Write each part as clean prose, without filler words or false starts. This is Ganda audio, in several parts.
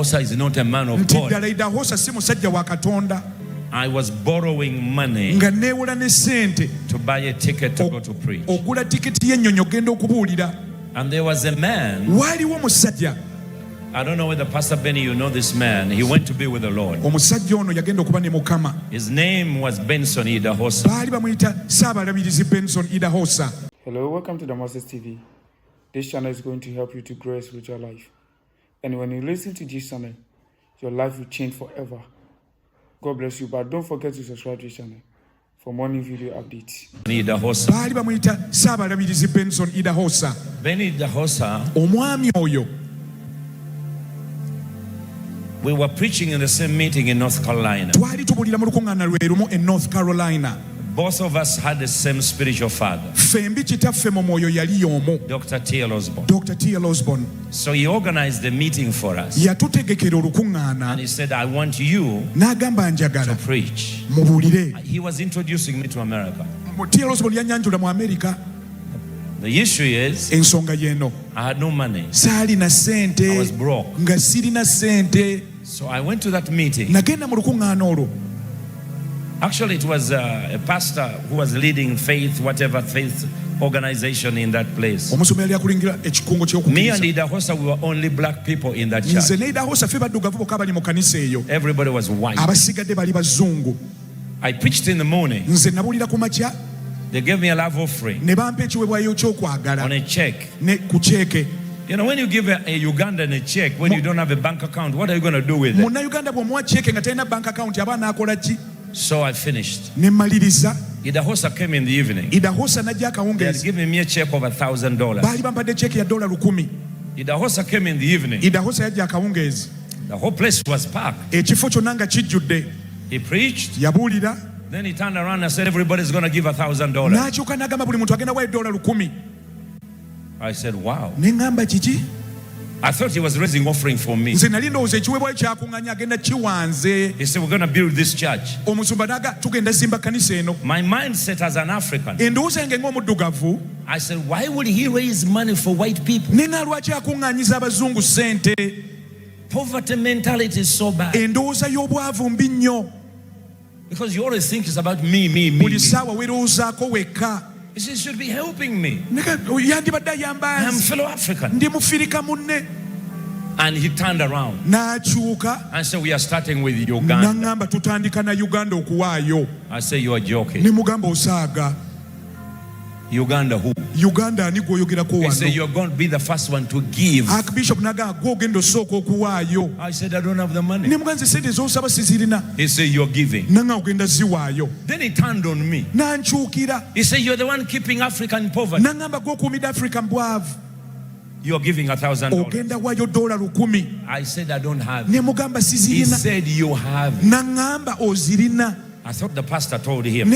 is not a man of God. I was borrowing money to buy a ticket to go to preach. And there was a man, I don't know whether Pastor Benny, you know this man. He went to be with the Lord. His name was Benson Idahosa. Hello, welcome to the Masters TV. This channel is going to help you to grow your spiritual life. And when you listen to this channel, your life will change forever. God bless you, but don't forget to subscribe to this channel for morning video updates. Benny Idahosa. We were preaching in the same meeting in North Carolina. Both of us had the same spiritual father, Dr. T.L. Osborne. So he organized the meeting for us. And he said, I want you to preach. He was introducing me to America. The issue is, I had no money. I was broke. So I went to that meeting. Actually, it was a pastor who was leading whatever faith organization in that place. Me and Idahosa, we were only black people in that church. Everybody was white. I preached in the morning. They gave me a love offering on a check. You know, when you give a Ugandan a check, when you don't have a bank account, what are you going to do with it? So I finished. Idahosa came in the evening. They had given me a check of $1,000. Idahosa came in the evening. The whole place was packed. He preached. Then he turned around and said, everybody's going to give $1,000. I said, wow. I thought he was raising offering for me. He said, we're going to build this church. My mindset as an African, I said, why would he raise money for white people? Poverty mentality is so bad. Because you always think it's about me. He said, you should be helping me. I'm fellow African. And he turned around and said, we are starting with Uganda. I said, you are joking. Uganda who? He said, you're going to be the first one to give. Archbishop I said, I don't have the money. He said, you're giving. Then he turned on me. He said, you're the one keeping African poverty. You're giving $1,000. I said, I don't have it. He said, you have it. I thought the pastor told him.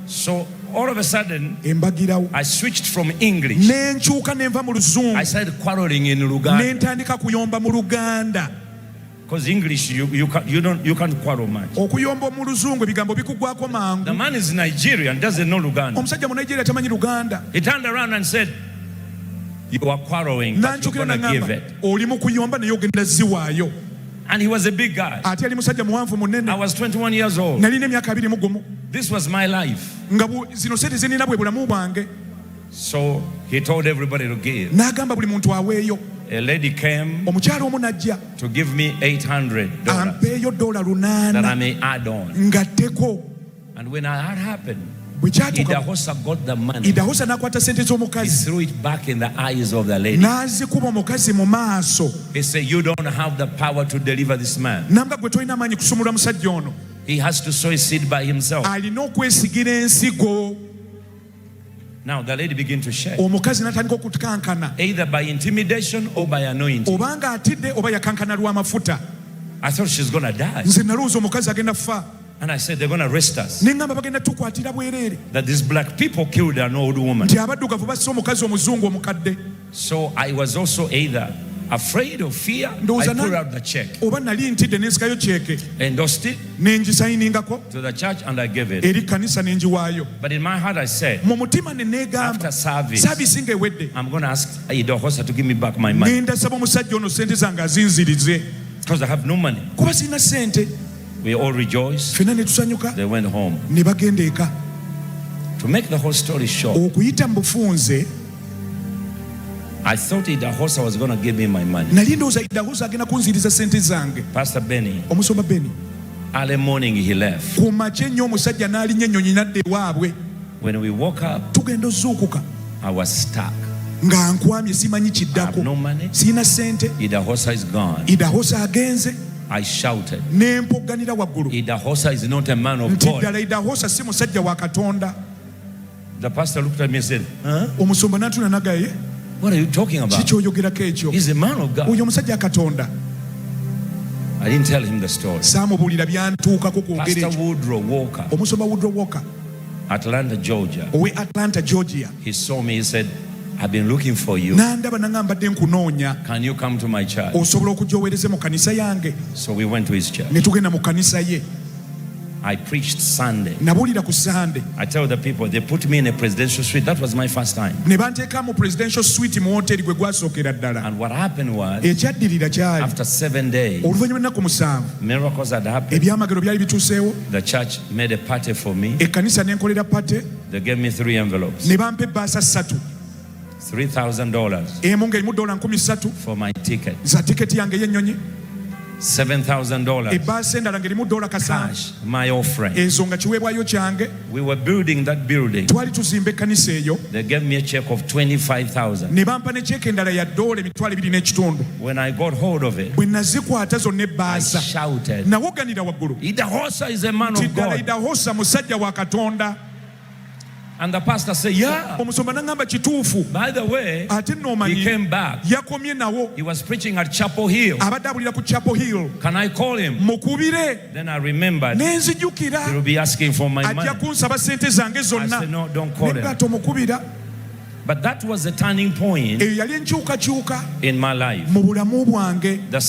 So all of a sudden, I switched from English. I started quarreling in Luganda. Because English, you can't quarrel much. The man is Nigerian, doesn't know Luganda. He turned around and said, you are quarreling, but you're going to give it. And he was a big guy. I was 21 years old. This was my life. So he told everybody to give. A lady came to give me $800 that I may add on. And when that happened, Idahosa got the money. He threw it back in the eyes of the lady. He said, you don't have the power to deliver this man. He has to sow a seed by himself. Now the lady began to shake, either by intimidation or by anointing. I thought she's going to die. And I said, they're going to arrest us. That these black people killed an old woman. So I was also either afraid of fear, I pulled out the check. Endorsed it to the church and I gave it. But in my heart I said, after service, I'm going to ask Idahosa to give me back my money. Because I have no money. We all rejoiced. They went home. To make the whole story short, I thought Idahosa was going to give me my money. Pastor Benny, early morning he left. When we woke up, I was stuck. I have no money. Idahosa is gone. I shouted, Idahosa is not a man of God. The pastor looked at me and said, huh? What are you talking about? He's a man of God. I didn't tell him the story. Pastor Woodrow Walker, Atlanta, Georgia. He saw me, he said, I've been looking for you. Can you come to my church? So we went to his church. I preached Sunday. I tell the people, they put me in a presidential suite. That was my first time. And what happened was, after 7 days, miracles had happened. The church made a party for me. They gave me 3 envelopes. $3,000 for my ticket. $7,000 cash, my offering. We were building that building. They gave me a check of $25,000. When I got hold of it, I shouted, Idahosa is a man of God. And the pastor said, yeah. By the way, he came back. He was preaching at Chapel Hill. Can I call him? Then I remembered he will be asking for my money. I said, no, don't call him. But that was a turning point in my life. The